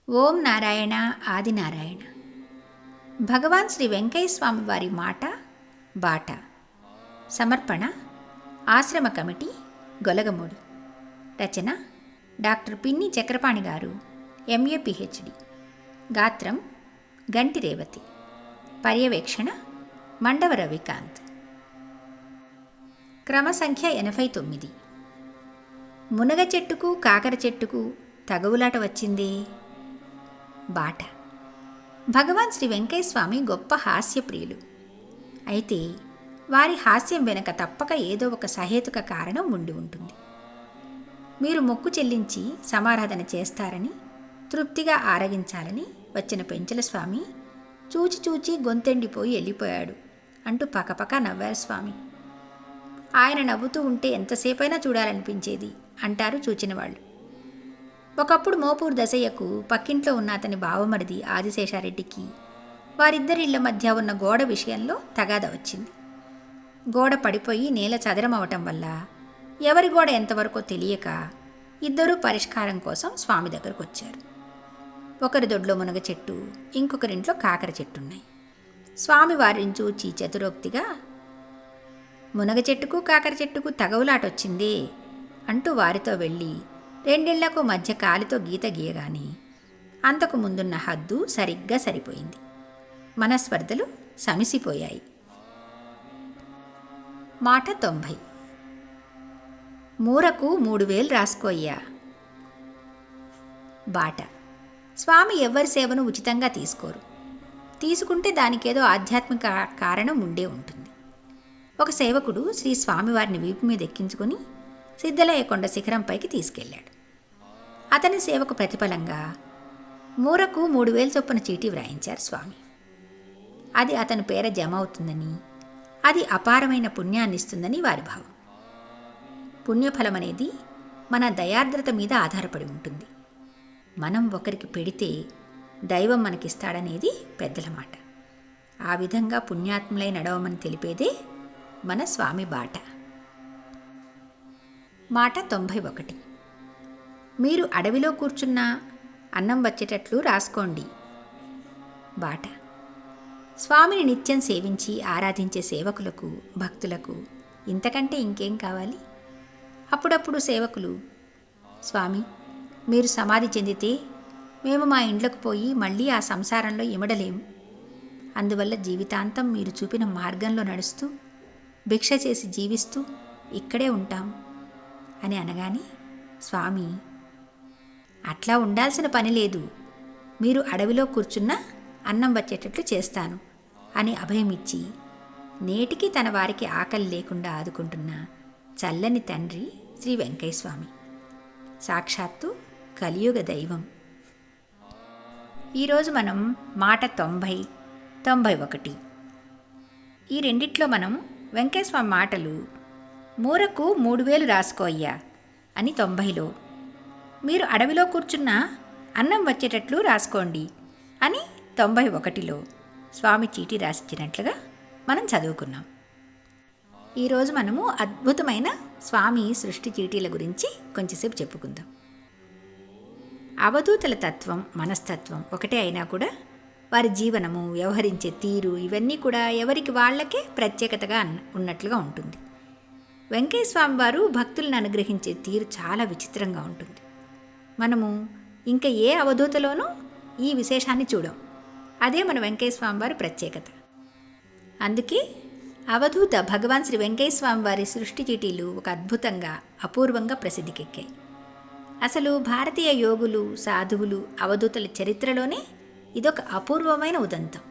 ఓం నారాయణ ఆదినారాయణ. భగవాన్ శ్రీ వెంకయ్య స్వామి వారి మాట బాట. సమర్పణ ఆశ్రమ కమిటీ, గొలగమూడి. రచన డాక్టర్ పిన్ని చక్రపాణి గారు, ఎంఏ పిహెచ్డి. గాత్రం గంటి రేవతి. పర్యవేక్షణ మండవ రవికాంత్. క్రమసంఖ్య 89. మునగ చెట్టుకు కాకర చెట్టుకు తగవులాట వచ్చిందే. బాట. భగవాన్ శ్రీ వెంకయ్య స్వామి గొప్ప హాస్యప్రియులు. అయితే వారి హాస్యం వెనుక తప్పక ఏదో ఒక సహేతుక కారణం ఉండి ఉంటుంది. మీరు మొక్కు చెల్లించి సమారాధన చేస్తారని, తృప్తిగా ఆరగించాలని వచ్చిన పెంచల స్వామి చూచి చూచి గొంతెండిపోయి వెళ్ళిపోయాడు అంటూ పకపక నవ్వారు స్వామి. ఆయన నవ్వుతూ ఉంటే ఎంతసేపైనా చూడాలనిపించేది అంటారు చూచిన వాళ్ళు. ఒకప్పుడు మోపూరు దశయ్యకు పక్కింట్లో ఉన్న అతని బావమరిది ఆదిశేషారెడ్డికి వారిద్దరి ఇళ్ల మధ్య ఉన్న గోడ విషయంలో తగాద వచ్చింది. గోడ పడిపోయి నేల చదరమవటం వల్ల ఎవరి గోడ ఎంతవరకో తెలియక ఇద్దరూ పరిష్కారం కోసం స్వామి దగ్గరకు వచ్చారు. ఒకరి దొడ్లో మునగ చెట్టు, ఇంకొకరింట్లో కాకర చెట్టున్నాయి. స్వామి వారిని చూచి చతురోక్తిగా, మునగ చెట్టుకు కాకర చెట్టుకు తగవులాటొచ్చిందే అంటూ వారితో వెళ్ళి రెండిళ్లకు మధ్య కాలితో గీత గీయగాని అంతకు ముందున్న హద్దు సరిగ్గా సరిపోయింది. మనస్పర్ధలు సమిసిపోయాయి. మాట 90. మూరకు 3000 రాసుకోయ్యా. బాట. స్వామి ఎవ్వరి సేవను ఉచితంగా తీసుకోరు. తీసుకుంటే దానికేదో ఆధ్యాత్మిక కారణం ఉండే ఉంటుంది. ఒక సేవకుడు శ్రీ స్వామివారిని వీపు మీద ఎక్కించుకుని సిద్ధలయ్య కొండ శిఖరంపైకి తీసుకెళ్లాడు. అతని సేవకు ప్రతిఫలంగా మూరకు 3000 చొప్పున చీటీ వ్రాయించారు స్వామి. అది అతని పేర జమ అవుతుందని, అది అపారమైన పుణ్యాన్నిస్తుందని వారి భావం. పుణ్యఫలం అనేది మన దయార్ద్రత మీద ఆధారపడి ఉంటుంది. మనం ఒకరికి పెడితే దైవం మనకిస్తాడనేది పెద్దల మాట. ఆ విధంగా పుణ్యాత్ములై నడవమని తెలిపేదే మన స్వామి బాట. మాట 91. మీరు అడవిలో కూర్చున్నా అన్నం వచ్చేటట్లు రాసుకోండి. బాట. స్వామిని నిత్యం సేవించి ఆరాధించే సేవకులకు, భక్తులకు ఇంతకంటే ఇంకేం కావాలి? అప్పుడప్పుడు సేవకులు, స్వామి మీరు సమాధి చెందితే మేము మా ఇండ్లకు పోయి మళ్ళీ ఆ సంసారంలో ఇమడలేము. అందువల్ల జీవితాంతం మీరు చూపిన మార్గంలో నడుస్తూ భిక్ష చేసి జీవిస్తూ ఇక్కడే ఉంటాం అని అనగానే స్వామి, అట్లా ఉండాల్సిన పని లేదు, మీరు అడవిలో కూర్చున్నా అన్నం వచ్చేటట్లు చేస్తాను అని అభయమిచ్చి నేటికి తన వారికి ఆకలి లేకుండా ఆదుకుంటున్న చల్లని తండ్రి శ్రీ వెంకయ్య స్వామి. సాక్షాత్తు కలియుగ దైవం. ఈరోజు మనం మాట 90, 91 ఈ రెండిట్లో మనం వెంకయ్యస్వామి మాటలు మూరకు 3000 రాసుకోయ్యా అని 90లో, మీరు అడవిలో కూర్చున్నా అన్నం వచ్చేటట్లు రాసుకోండి అని 91లో స్వామి చీటీ రాసిచ్చినట్లుగా మనం చదువుకున్నాం. ఈరోజు మనము అద్భుతమైన స్వామి సృష్టి చీటీల గురించి కొంచెంసేపు చెప్పుకుందాం. అవధూతల తత్వం, మనస్తత్వం ఒకటే అయినా కూడా వారి జీవనము, వ్యవహరించే తీరు ఇవన్నీ కూడా ఎవరికి వాళ్ళకే ప్రత్యేకతగా ఉన్నట్లుగా ఉంటుంది. వెంకయ్య స్వామి వారు భక్తులను అనుగ్రహించే తీరు చాలా విచిత్రంగా ఉంటుంది. మనము ఇంకా ఏ అవధూతలోనూ ఈ విశేషాన్ని చూడం. అదే మన వెంకయ్య స్వామి వారి ప్రత్యేకత. అందుకే అవధూత భగవాన్ శ్రీ వెంకయ్య స్వామి వారి సృష్టి చీటీలు ఒక అద్భుతంగా, అపూర్వంగా ప్రసిద్ధికెక్కాయి. అసలు భారతీయ యోగులు, సాధువులు, అవధూతల చరిత్రలోనే ఇదొక అపూర్వమైన ఉదంతం.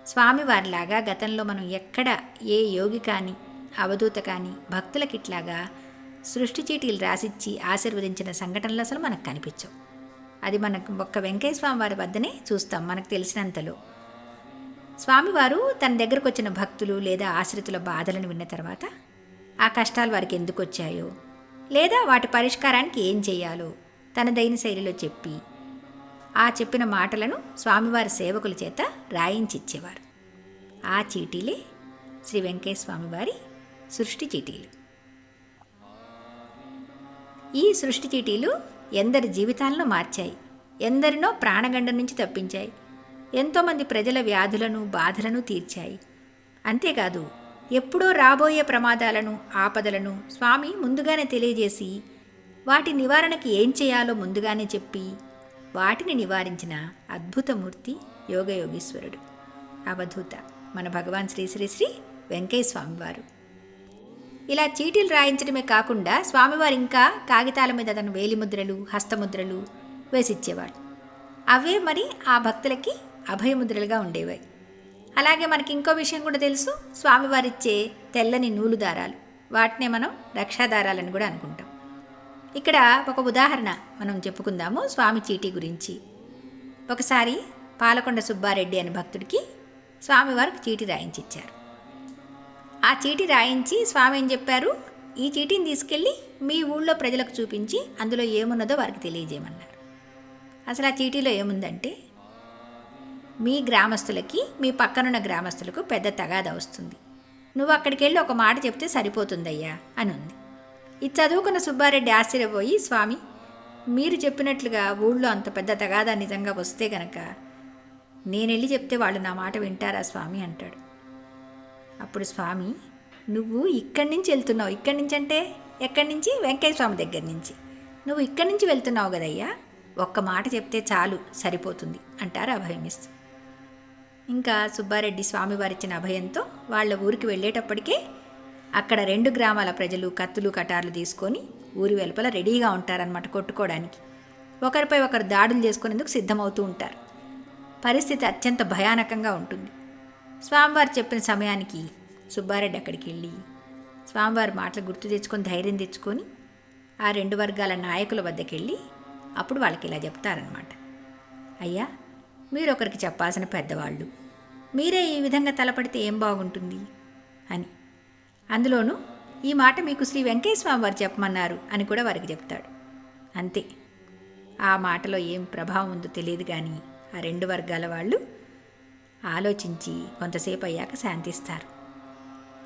స్వామివారిలాగా గతంలో మనం ఎక్కడ ఏ యోగి కానీ, అవధూత కానీ భక్తులకిట్లాగా సృష్టి చీటీలు రాసిచ్చి ఆశీర్వదించిన సంఘటనలు అసలు మనకు కనిపించవు. అది మనకు ఒక్క వెంకయ్య స్వామి వారి వద్దనే చూస్తాం మనకు తెలిసినంతలో. స్వామివారు తన దగ్గరకు వచ్చిన భక్తులు లేదా ఆశ్రితుల బాధలను విన్న తర్వాత ఆ కష్టాలు వారికి ఎందుకు వచ్చాయో, లేదా వాటి పరిష్కారానికి ఏం చేయాలో తనదైన శైలిలో చెప్పి ఆ చెప్పిన మాటలను స్వామివారి సేవకుల చేత రాయించిచ్చేవారు. ఆ చీటీలే శ్రీ వెంకయ్య స్వామివారి సృష్టి చీటీలు. ఈ సృష్టి చీటీలు ఎందరి జీవితాలను మార్చాయి. ఎందరినో ప్రాణగండం నుంచి తప్పించాయి. ఎంతోమంది ప్రజల వ్యాధులను బాధలను తీర్చాయి. అంతేకాదు ఎప్పుడో రాబోయే ప్రమాదాలను ఆపదలను స్వామి ముందుగానే తెలియజేసి వాటి నివారణకి ఏం చేయాలో ముందుగానే చెప్పి వాటిని నివారించిన అద్భుతమూర్తి యోగయోగీశ్వరుడు అవధూత మన భగవాన్ శ్రీ శ్రీ శ్రీ వెంకయ్య స్వామివారు. ఇలా చీటీలు రాయించడమే కాకుండా స్వామివారు ఇంకా కాగితాల మీద తన వేలిముద్రలు హస్తముద్రలు వేసిచ్చేవాడు. అవే మరి ఆ భక్తులకి అభయముద్రలుగా ఉండేవి. అలాగే మనకి ఇంకో విషయం కూడా తెలుసు, స్వామివారిచ్చే తెల్లని నూలు దారాలు, వాటినే మనం రక్షాదారాలని కూడా అనుకుంటాం. ఇక్కడ ఒక ఉదాహరణ మనం చెప్పుకుందాము స్వామి చీటీ గురించి. ఒకసారి పాలకొండ సుబ్బారెడ్డి అనే భక్తుడికి స్వామివారికి చీటీ రాయించిచ్చారు. ఆ చీటీ రాయించి స్వామి ఏం చెప్పారు, ఈ చీటీని తీసుకెళ్ళి మీ ఊళ్ళో ప్రజలకు చూపించి అందులో ఏమున్నదో వారికి తెలియజేయమన్నారు. అసలు ఆ చీటీలో ఏముందంటే, మీ గ్రామస్తులకి మీ పక్కనున్న గ్రామస్తులకు పెద్ద తగాదా వస్తుంది, నువ్వు అక్కడికి వెళ్ళి ఒక మాట చెప్తే సరిపోతుందయ్యా అని ఉంది. ఇది చదువుకున్న సుబ్బారెడ్డి ఆశ్చర్యపోయి, స్వామి మీరు చెప్పినట్లుగా ఊళ్ళో అంత పెద్ద తగాదా నిజంగా వస్తే గనక నేను వెళ్ళి చెప్తే వాళ్ళు నా మాట వింటారా స్వామి అంటాడు. అప్పుడు స్వామి, నువ్వు ఇక్కడి నుంచి వెళ్తున్నావు, ఇక్కడి నుంచి అంటే ఎక్కడి నుంచి, వెంకయ్య స్వామి దగ్గర నుంచి, నువ్వు ఇక్కడి నుంచి వెళ్తున్నావు కదయ్యా, ఒక్క మాట చెప్తే చాలు సరిపోతుంది అంటారు అభయమిస్తూ. ఇంకా సుబ్బారెడ్డి స్వామివారిచ్చిన అభయంతో వాళ్ళ ఊరికి వెళ్ళేటప్పటికే అక్కడ 2 గ్రామాల ప్రజలు కత్తులు కటార్లు తీసుకొని ఊరి వెలుపల రెడీగా ఉంటారన్నమాట కొట్టుకోవడానికి. ఒకరిపై ఒకరు దాడులు చేసుకునేందుకు సిద్ధమవుతూ ఉంటారు. పరిస్థితి అత్యంత భయానకంగా ఉంటుంది. స్వామివారు చెప్పిన సమయానికి సుబ్బారెడ్డి అక్కడికి వెళ్ళి స్వామివారి మాటలు గుర్తు తెచ్చుకొని ధైర్యం తెచ్చుకొని ఆ 2 వర్గాల నాయకుల వద్దకు వెళ్ళి అప్పుడు వాళ్ళకి ఇలా చెప్తారనమాట, అయ్యా మీరు ఒకరికి చెప్పాల్సిన పెద్దవాళ్ళు, మీరే ఈ విధంగా తలపడితే ఏం బాగుంటుంది అని. అందులోనూ ఈ మాట మీకు శ్రీ వెంకయ్య స్వామి వారు చెప్పమన్నారు అని కూడా వారికి చెప్తాడు. అంతే, ఆ మాటలో ఏం ప్రభావం ఉందో తెలియదు కానీ ఆ 2 వర్గాల వాళ్ళు ఆలోచించి కొంతసేపు అయ్యాక శాంతిస్తారు.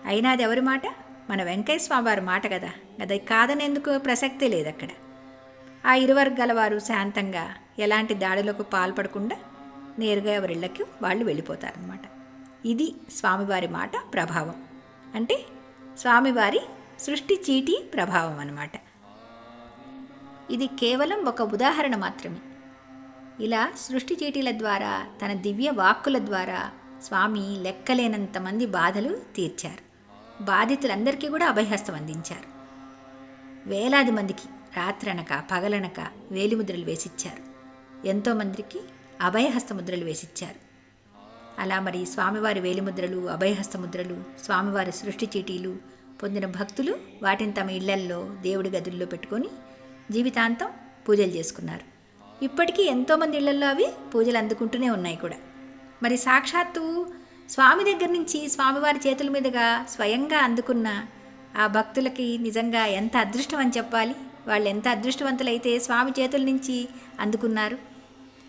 అయినా అది ఎవరి మాట, మన వెంకయ్య స్వామి వారి మాట కదా, అది కాదనేందుకు ప్రసక్తే లేదు అక్కడ. ఆ 2 వర్గాల వారు శాంతంగా ఎలాంటి దాడులకు పాల్పడకుండా నేరుగా ఎవరిళ్ళకి వాళ్ళు వెళ్ళిపోతారనమాట. ఇది స్వామివారి మాట ప్రభావం, అంటే స్వామివారి సృష్టి చీటీ ప్రభావం అన్నమాట. ఇది కేవలం ఒక ఉదాహరణ మాత్రమే. ఇలా సృష్టి చీటీల ద్వారా తన దివ్య వాక్కుల ద్వారా స్వామి లెక్కలేనంతమంది బాధలు తీర్చారు. బాధితులందరికీ కూడా అభయహస్తం అందించారు. వేలాది మందికి రాత్రనక పగలనక వేలిముద్రలు వేసిచ్చారు. ఎంతోమందికి అభయహస్తముద్రలు వేసిచ్చారు. అలా మరి స్వామివారి వేలిముద్రలు అభయహస్తముద్రలు స్వామివారి సృష్టి చీటీలు పొందిన భక్తులు వాటిని తమ ఇళ్లల్లో దేవుడి గదుల్లో పెట్టుకొని జీవితాంతం పూజలు చేసుకున్నారు. ఇప్పటికీ ఎంతోమంది ఇళ్లల్లో అవి పూజలు అందుకుంటూనే ఉన్నాయి కూడా. మరి సాక్షాత్తు స్వామి దగ్గర నుంచి స్వామివారి చేతుల మీదుగా స్వయంగా అందుకున్న ఆ భక్తులకి నిజంగా ఎంత అదృష్టం అని చెప్పాలి. వాళ్ళు ఎంత అదృష్టవంతులైతే స్వామి చేతుల నుంచి అందుకున్నారు.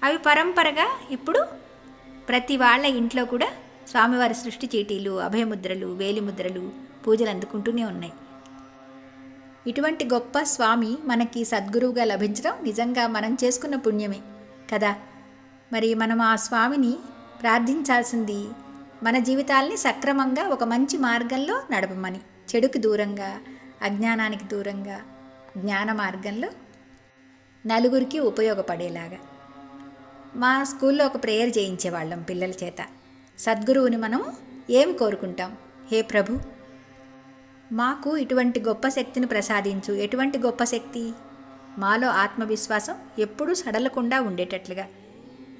అవి పరంపరగా ఇప్పుడు ప్రతి వాళ్ళ ఇంట్లో కూడా స్వామివారి సృష్టి చీటీలు అభయముద్రలు వేలిముద్రలు పూజలు అందుకుంటూనే ఉన్నాయి. ఇటువంటి గొప్ప స్వామి మనకి సద్గురువుగా లభించడం నిజంగా మనం చేసుకున్న పుణ్యమే కదా. మరి మనం ఆ స్వామిని ప్రార్థించాల్సింది మన జీవితాల్ని సక్రమంగా ఒక మంచి మార్గంలో నడపమని, చెడుకు దూరంగా అజ్ఞానానికి దూరంగా జ్ఞాన మార్గంలో నలుగురికి ఉపయోగపడేలాగా. మా స్కూల్లో ఒక ప్రేయర్ చేయించేవాళ్ళం పిల్లల చేత. సద్గురువుని మనం ఏమి కోరుకుంటాం, హే ప్రభు మాకు ఇటువంటి గొప్ప శక్తిని ప్రసాదించు. ఎటువంటి గొప్ప శక్తి? మాలో ఆత్మవిశ్వాసం ఎప్పుడూ సడలకుండా ఉండేటట్లుగా,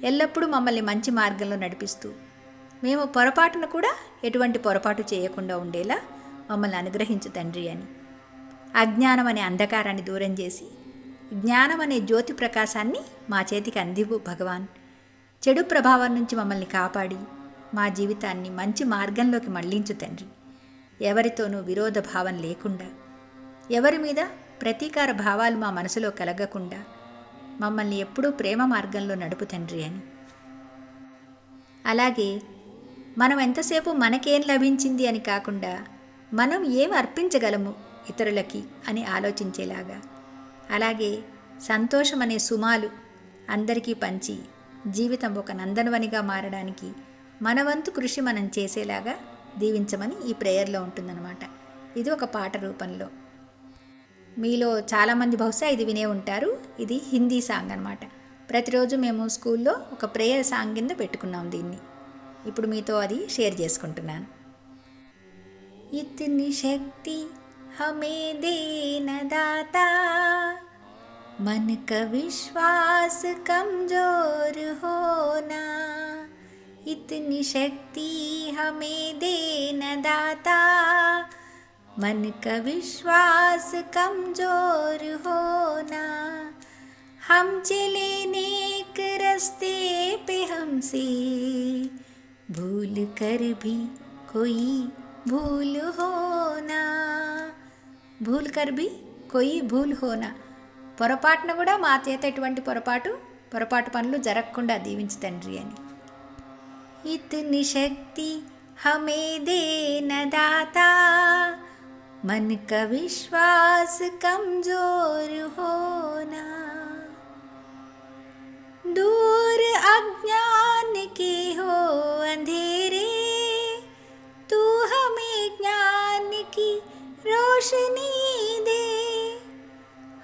ఎల్లప్పుడూ మమ్మల్ని మంచి మార్గంలో నడిపిస్తూ, మేము పొరపాటును కూడా ఎటువంటి పొరపాటు చేయకుండా ఉండేలా మమ్మల్ని అనుగ్రహించు తండ్రి అని. అజ్ఞానం అనే అంధకారాన్ని దూరం చేసి జ్ఞానం అనే జ్యోతి ప్రకాశాన్ని మా చేతికి అందివు భగవాన్. చెడు ప్రభావం నుంచి మమ్మల్ని కాపాడి మా జీవితాన్ని మంచి మార్గంలోకి మళ్లించు తండ్రి. ఎవరితోనూ విరోధ భావం లేకుండా, ఎవరి మీద ప్రతీకార భావాలు మా మనసులో కలగకుండా మమ్మల్ని ఎప్పుడూ ప్రేమ మార్గంలో నడుపు తండ్రి అని. అలాగే మనం ఎంతసేపు మనకేం లభించింది అని కాకుండా మనం ఏం అర్పించగలము ఇతరులకి అని ఆలోచించేలాగా, అలాగే సంతోషం అనే సుమాలు అందరికీ పంచి జీవితం ఒక నందనవనిగా మారడానికి మన వంతు కృషి మనం చేసేలాగా దీవించమని ఈ ప్రేయర్లో ఉంటుందన్నమాట. ఇది ఒక పాట రూపంలో. మీలో చాలామంది బహుశా ఇది వినే ఉంటారు. ఇది హిందీ సాంగ్ అనమాట. ప్రతిరోజు మేము స్కూల్లో ఒక ప్రేయర్ సాంగ్ కింద పెట్టుకున్నాం దీన్ని. ఇప్పుడు మీతో అది షేర్ చేసుకుంటున్నాను. ఇతని శక్తి హమే దేన దాతా, मन का विश्वास कमजोर होना, इतनी शक्ति हमें देना दाता, मन का विश्वास कमजोर होना, हम चले नेक रास्ते पे हमसे भूल कर भी कोई भूल होना, भूल कर भी कोई भूल होना, పొరపాటున కూడా మా చేత ఎటువంటి పొరపాటు పనులు జరగకుండా దీవించు తండ్రి అని. ఇతని శక్తి హమే దేన దాతా, मन का विश्वास कमजोर होना, दूर अज्ञान के हो अंधेरे, तू हमें ज्ञान की रोशनी दे,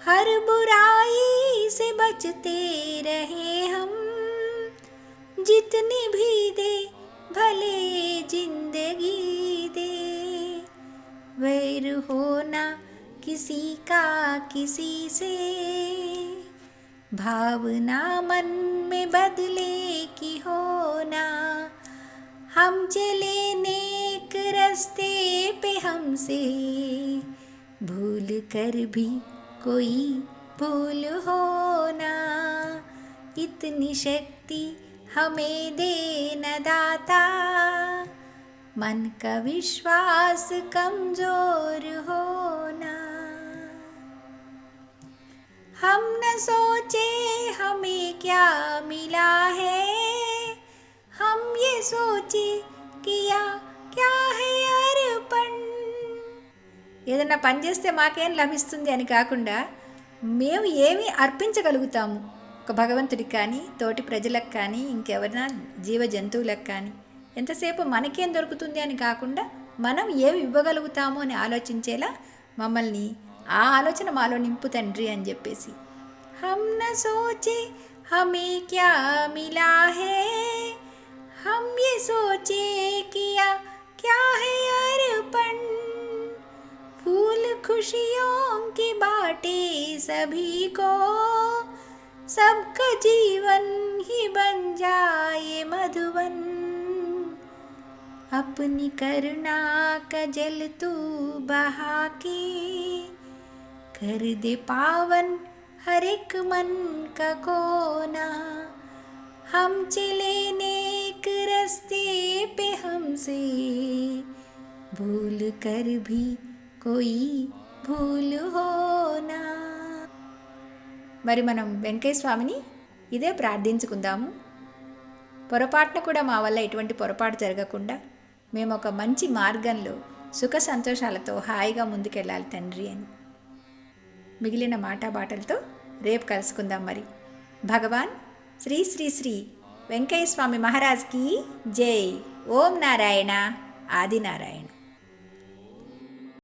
हर बुराई से बचते रहे हम, जितनी भी दे भले जिंदगी दे, वैर होना किसी का किसी से, भावना मन में बदले की होना, हम चले नेक रास्ते पे हमसे भूल कर भी कोई भूल होना, इतनी शक्ति हमें देना दाता, मन का विश्वास कमजोर होना, हम न सोचे हमें क्या मिला है, हम ये सोचे किया क्या है अर्पण, ఏదన్నా పని చేస్తే మాకేం లభిస్తుంది అని కాకుండా మేము ఏమి అర్పించగలుగుతాము ఒక భగవంతుడికి కానీ, తోటి ప్రజలకు కానీ, ఇంకెవరైనా జీవ జంతువులకు కానీ, ఎంతసేపు మనకేం దొరుకుతుంది అని కాకుండా మనం ఏమి ఇవ్వగలుగుతామో అని ఆలోచించేలా మమ్మల్ని ఆ ఆలోచన మాలో నింపు తండ్రి అని చెప్పేసి, हम न सोचे हमें क्या मिला है, हम ये सोचे किया क्या है अर्पण, फूल खुशियों की बाटे सभी को, सबका जीवन ही बन जाए मधुवन, अपनी करुणा का जल तू बहा के, कर दे पावन हर एक मन का कोना, हम चले नेक रास्ते पे हमसे भूल कर भी कोई भूल होना. మరి మనం వెంకయ్య స్వామిని ఇదే ప్రార్థించుకుందాము. పొరపాటున కూడా మా వల్ల ఎటువంటి పొరపాటు జరగకుండా మేము ఒక మంచి మార్గంలో సుఖ సంతోషాలతో హాయిగా ముందుకెళ్ళాలి తండ్రి అని. మిగిలిన మాటాబాటలతో రేపు కలుసుకుందాం. మరి భగవాన్ శ్రీ శ్రీ శ్రీ వెంకయ్య స్వామి మహారాజ్కి జై. ఓం నారాయణ ఆదినారాయణ.